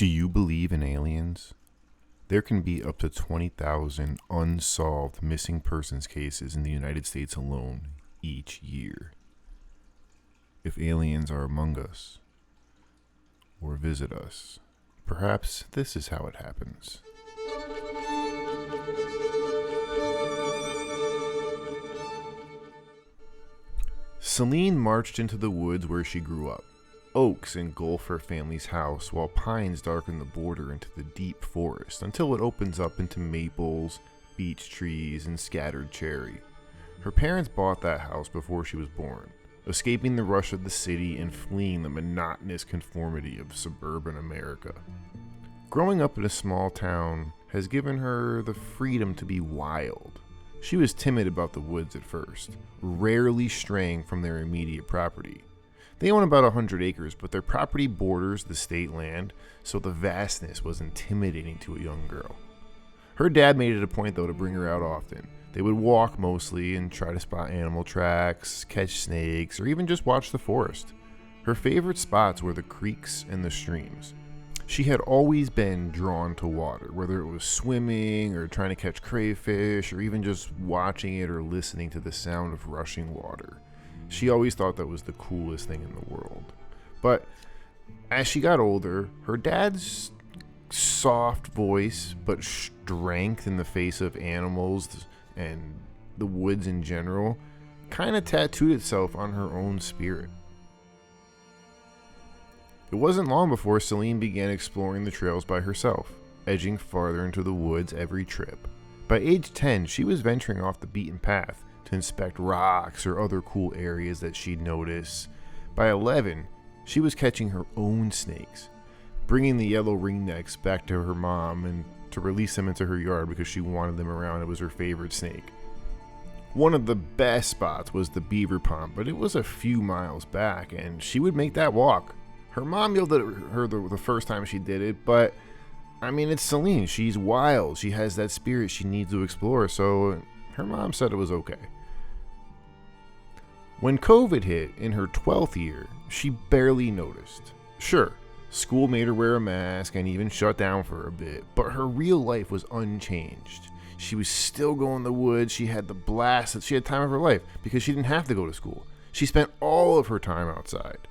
Do you believe in aliens? There can be up to 20,000 unsolved missing persons cases in the United States alone each year. If aliens are among us or visit us, perhaps this is how it happens. Celine marched into the woods where she grew up. Oaks engulf her family's house, while pines darken the border into the deep forest until it opens up into maples, beech trees, and scattered cherry. Her parents bought that house before she was born, escaping the rush of the city and fleeing the monotonous conformity of suburban America. Growing up in a small town has given her the freedom to be wild. She was timid about the woods at first, rarely straying from their immediate property. They own about 100 acres, but their property borders the state land, so the vastness was intimidating to a young girl. Her dad made it a point, though, to bring her out often. They would walk mostly and try to spot animal tracks, catch snakes, or even just watch the forest. Her favorite spots were the creeks and the streams. She had always been drawn to water, whether it was swimming or trying to catch crayfish or even just watching it or listening to the sound of rushing water. She always thought that was the coolest thing in the world. But as she got older, her dad's soft voice but strength in the face of animals and the woods in general kind of tattooed itself on her own spirit. It wasn't long before Celine began exploring the trails by herself, edging farther into the woods every trip. By age 10, she was venturing off the beaten path to inspect rocks or other cool areas that she'd notice. By 11, she was catching her own snakes, bringing the yellow ringnecks back to her mom and to release them into her yard because she wanted them around. It was her favorite snake. One of the best spots was the beaver pond, but it was a few miles back, and she would make that walk. Her mom yelled at her the first time she did it, but I mean, it's Celine. She's wild. She has that spirit she needs to explore, so her mom said it was okay. When COVID hit in her 12th year, she barely noticed. Sure, school made her wear a mask and even shut down for a bit, but her real life was unchanged. She was still going to the woods. She had the blast. She had time of her life because she didn't have to go to school. She spent all of her time outside.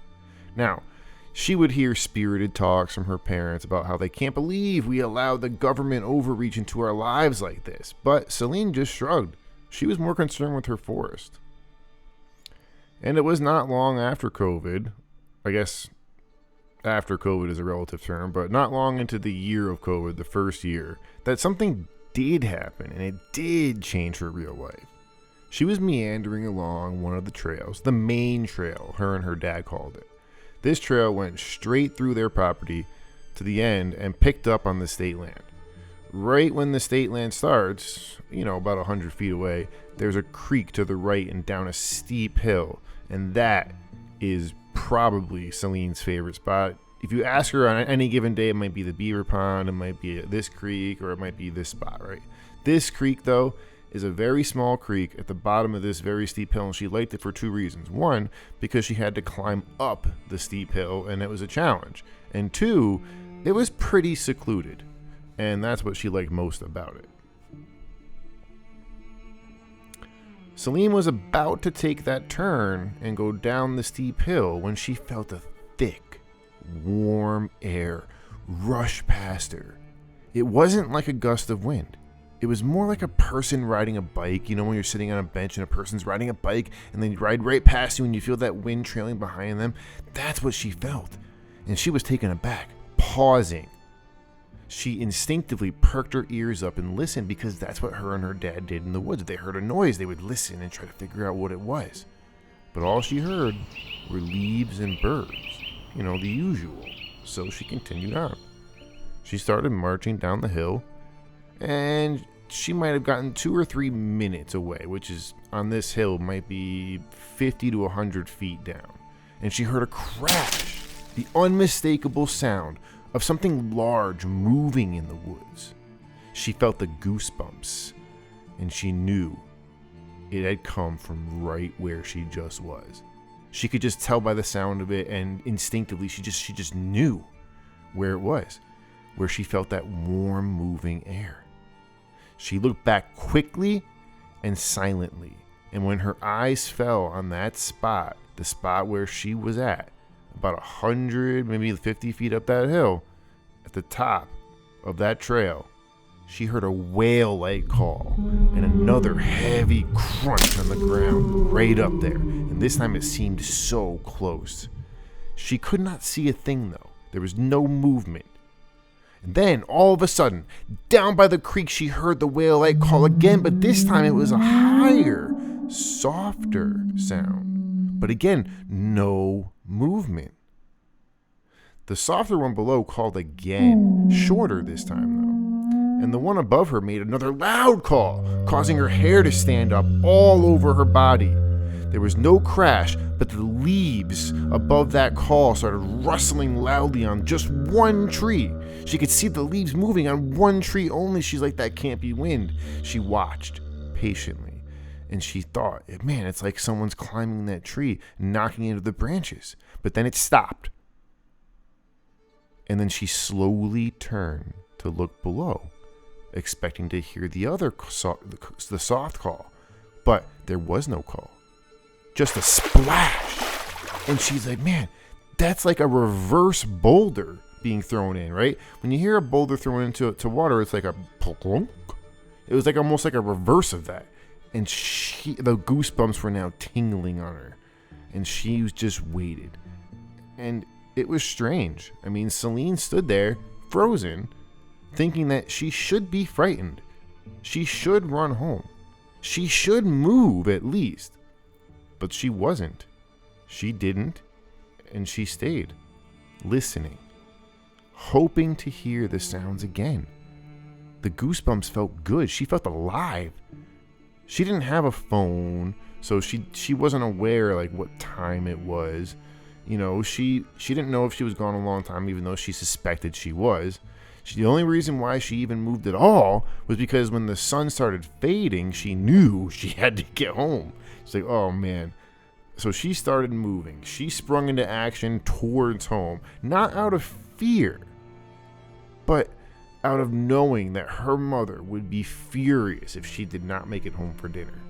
Now, she would hear spirited talks from her parents about how they can't believe we allowed the government overreach into our lives like this, but Celine just shrugged. She was more concerned with her forest. And it was not long after COVID, I guess after COVID is a relative term, but not long into the year of COVID, the first year, that something did happen, and it did change her real life. She was meandering along one of the trails, the main trail, her and her dad called it. This trail went straight through their property to the end and picked up on the state land. Right when the state land starts, about 100 feet away, there's a creek to the right and down a steep hill, and that is probably Celine's favorite spot. If you ask her on any given day, it might be the beaver pond, it might be this creek, or it might be this spot, right? This creek, though, is a very small creek at the bottom of this very steep hill, and she liked it for two reasons. One, because she had to climb up the steep hill, and it was a challenge. And two, it was pretty secluded, and that's what she liked most about it. Celine was about to take that turn and go down the steep hill when she felt a thick, warm air rush past her. It wasn't like a gust of wind. It was more like a person riding a bike. When you're sitting on a bench and a person's riding a bike and they ride right past you and you feel that wind trailing behind them. That's what she felt. And she was taken aback, pausing. She instinctively perked her ears up and listened because that's what her and her dad did in the woods. If they heard a noise, they would listen and try to figure out what it was. But all she heard were leaves and birds. The usual. So she continued on. She started marching down the hill, and she might have gotten 2 or 3 minutes away, which is on this hill might be 50 to 100 feet down. And she heard a crash, the unmistakable sound of something large moving in the woods. She felt the goosebumps, and she knew it had come from right where she just was. She could just tell by the sound of it, and instinctively she just knew where it was. where she felt that warm moving air. She looked back quickly and silently, and when her eyes fell on that spot, the spot where she was at, about 100, maybe 50 feet up that hill, at the top of that trail, she heard a whale-like call and another heavy crunch on the ground right up there, and this time it seemed so close. She could not see a thing though. There was no movement. And then, all of a sudden, down by the creek, she heard the whale-like call again, but this time it was a higher, softer sound. But again, no movement. The softer one below called again, shorter this time though. And the one above her made another loud call, causing her hair to stand up all over her body. There was no crash, but the leaves above that call started rustling loudly on just one tree. She could see the leaves moving on one tree only. She's like, that can't be wind. She watched patiently, and she thought, man, it's like someone's climbing that tree, knocking into the branches. But then it stopped. And then she slowly turned to look below, expecting to hear the other the soft call. But there was no call. Just a splash. And she's like, man, that's like a reverse boulder being thrown in, right? When you hear a boulder thrown into water, it's like a plunk. It was like almost like a reverse of that. And the goosebumps were now tingling on her. And she just waited. And it was strange. I mean, Celine stood there, frozen, thinking that she should be frightened. She should run home. She should move at least. But she wasn't. She didn't. And she stayed, listening, hoping to hear the sounds again. The goosebumps felt good. She felt alive. She didn't have a phone, so she wasn't aware like what time it was. You know, she didn't know if she was gone a long time, even though she suspected she was. The only reason why she even moved at all was because when the sun started fading, she knew she had to get home. It's like, oh man. So she started moving. She sprung into action towards home, not out of fear, but out of knowing that her mother would be furious if she did not make it home for dinner.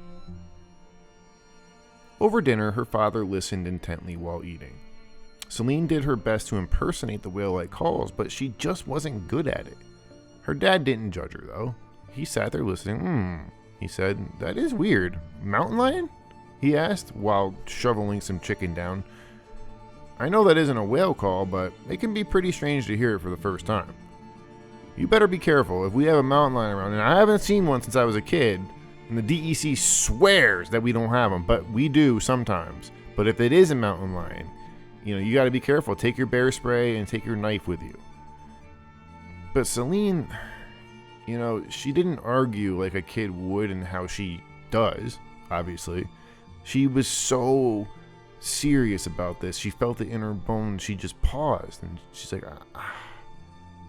Over dinner, her father listened intently while eating. Celine did her best to impersonate the whale-like calls, but she just wasn't good at it. Her dad didn't judge her, though. He sat there listening. He said, that is weird. Mountain lion? He asked, while shoveling some chicken down. I know that isn't a whale call, but it can be pretty strange to hear it for the first time. You better be careful if we have a mountain lion around, and I haven't seen one since I was a kid, and the DEC swears that we don't have them, but we do sometimes. But if it is a mountain lion, you got to be careful. Take your bear spray and take your knife with you. But Celine, she didn't argue like a kid would and how she does, obviously. She was so serious about this. She felt it in her bones. She just paused and she's like,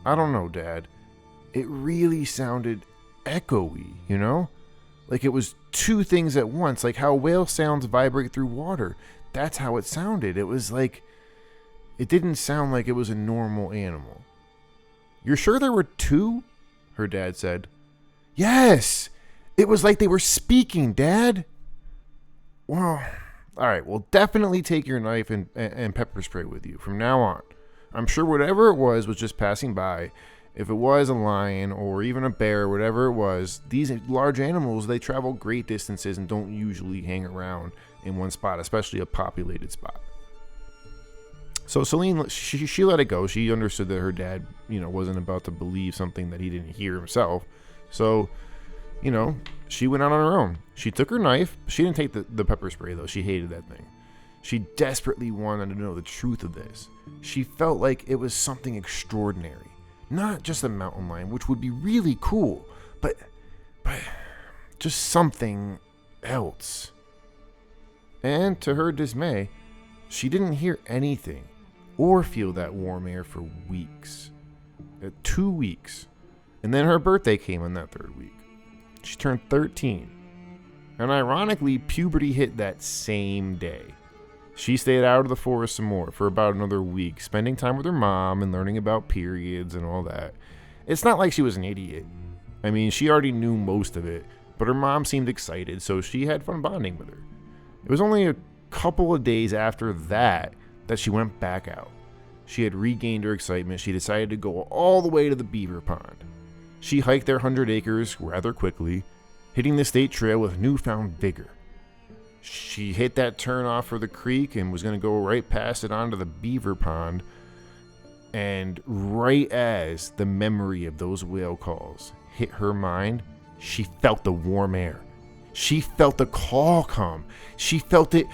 I don't know, Dad. It really sounded echoey, Like it was two things at once, like how whale sounds vibrate through water. That's how it sounded. It was like, it didn't sound like it was a normal animal. You're sure there were two? Her dad said. Yes! It was like they were speaking, Dad. Well, alright, well definitely take your knife and pepper spray with you from now on. I'm sure whatever it was just passing by. If it was a lion or even a bear, whatever it was, these large animals, they travel great distances and don't usually hang around in one spot, especially a populated spot. So Celine, she let it go. She understood that her dad, wasn't about to believe something that he didn't hear himself. So, she went out on her own. She took her knife. She didn't take the pepper spray, though. She hated that thing. She desperately wanted to know the truth of this. She felt like it was something extraordinary. Not just a mountain lion, which would be really cool, but just something else. And to her dismay, she didn't hear anything or feel that warm air for weeks. 2 weeks. And then her birthday came on that third week. She turned 13. And ironically, puberty hit that same day. She stayed out of the forest some more for about another week, spending time with her mom and learning about periods and all that. It's not like she was an idiot. I mean, she already knew most of it, but her mom seemed excited, so she had fun bonding with her. It was only a couple of days after that she went back out. She had regained her excitement. She decided to go all the way to the beaver pond. She hiked their 100 acres rather quickly, hitting the state trail with newfound vigor. She hit that turn off for the creek and was going to go right past it onto the beaver pond. And right as the memory of those whale calls hit her mind, she felt the warm air. She felt the call come. She felt it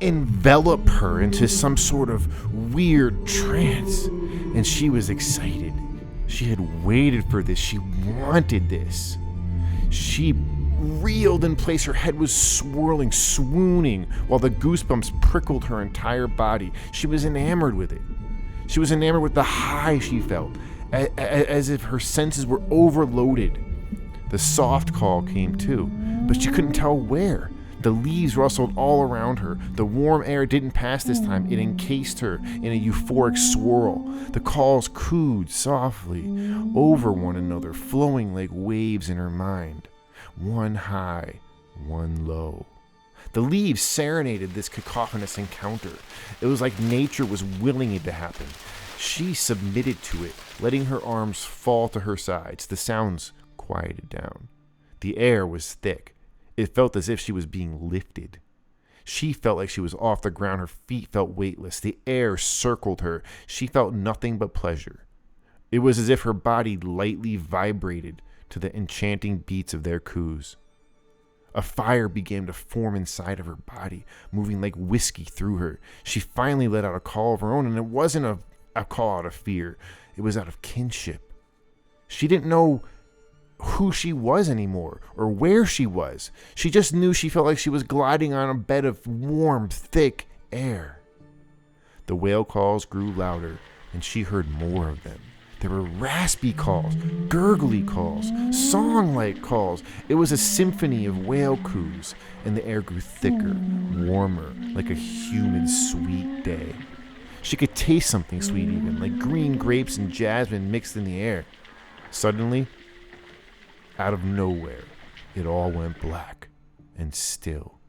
envelop her into some sort of weird trance. And she was excited. She had waited for this. She wanted this. She reeled in place. Her head was swirling, swooning, while the goosebumps prickled her entire body. She was enamored with it. She was enamored with the high she felt, as if her senses were overloaded. The soft call came too, but she couldn't tell where. The leaves rustled all around her. The warm air didn't pass this time. It encased her in a euphoric swirl. The calls cooed softly over one another, flowing like waves in her mind. One high, one low. The leaves serenaded this cacophonous encounter. It was like nature was willing it to happen. She submitted to it, letting her arms fall to her sides. The sounds quieted down. The air was thick. It felt as if she was being lifted. She felt like she was off the ground. Her feet felt weightless. The air circled her. She felt nothing but pleasure. It was as if her body lightly vibrated to the enchanting beats of their coos. A fire began to form inside of her body, moving like whiskey through her. She finally let out a call of her own, and it wasn't a call out of fear. It was out of kinship. She didn't know who she was anymore or where she was. She just knew she felt like she was gliding on a bed of warm, thick air. The whale calls grew louder, and she heard more of them. There were raspy calls, gurgly calls, song-like calls. It was a symphony of whale coos, and the air grew thicker, warmer, like a humid sweet day. She could taste something sweet even, like green grapes and jasmine mixed in the air. Suddenly, out of nowhere, it all went black and still.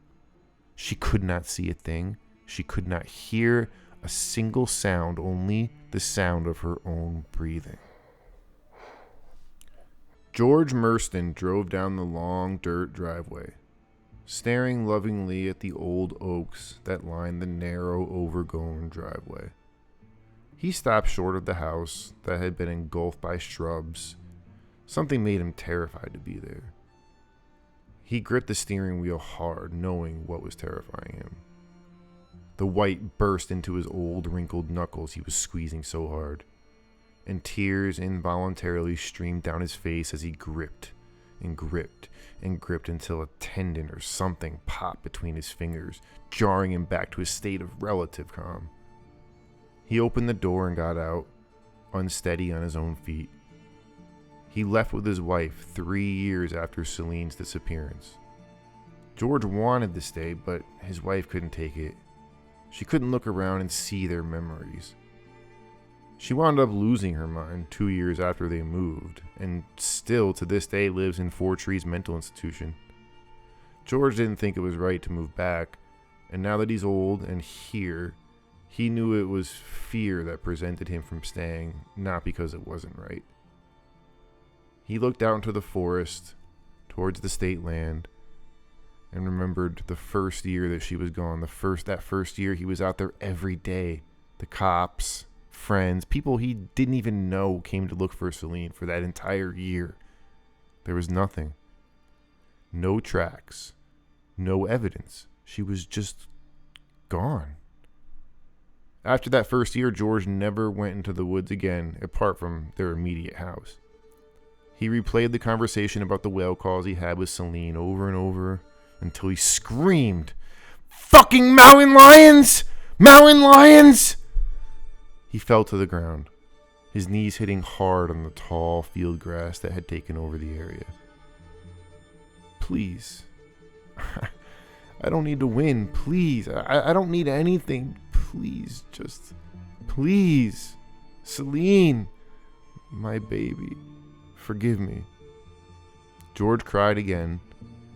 She could not see a thing. She could not hear a single sound, only the sound of her own breathing. George Merston drove down the long dirt driveway, staring lovingly at the old oaks that lined the narrow, overgrown driveway. He stopped short of the house that had been engulfed by shrubs. Something made him terrified to be there. He gripped the steering wheel hard, knowing what was terrifying him. The white burst into his old, wrinkled knuckles he was squeezing so hard, and tears involuntarily streamed down his face as he gripped and gripped and gripped until a tendon or something popped between his fingers, jarring him back to a state of relative calm. He opened the door and got out, unsteady on his own feet. He left with his wife 3 years after Celine's disappearance. George wanted to stay, but his wife couldn't take it. She couldn't look around and see their memories. She wound up losing her mind 2 years after they moved, and still to this day lives in Four Trees Mental Institution. George didn't think it was right to move back, and now that he's old and here, he knew it was fear that prevented him from staying, not because it wasn't right. He looked out into the forest, towards the state land, and remembered the first year that she was gone. That first year he was out there every day. The cops, friends, people he didn't even know came to look for Celine for that entire year. There was nothing. No tracks. No evidence. She was just gone. After that first year, George never went into the woods again, apart from their immediate house. He replayed the conversation about the whale calls he had with Celine over and over until he screamed, "Fucking mountain lions! Mountain lions!" He fell to the ground, his knees hitting hard on the tall field grass that had taken over the area. "Please, I don't need to win. Please. I don't need anything. Please. Just. Please. Celine. My baby. Forgive me. George cried again,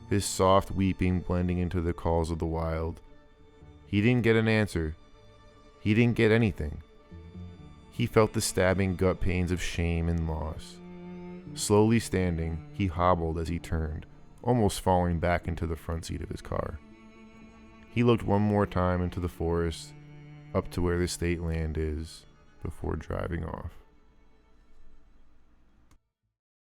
his soft weeping blending into the calls of the wild. He didn't get an answer. He didn't get anything. He felt the stabbing gut pains of shame and loss. Slowly standing, he hobbled as he turned, almost falling back into the front seat of his car. He looked one more time into the forest, up to where the state land is, before driving off.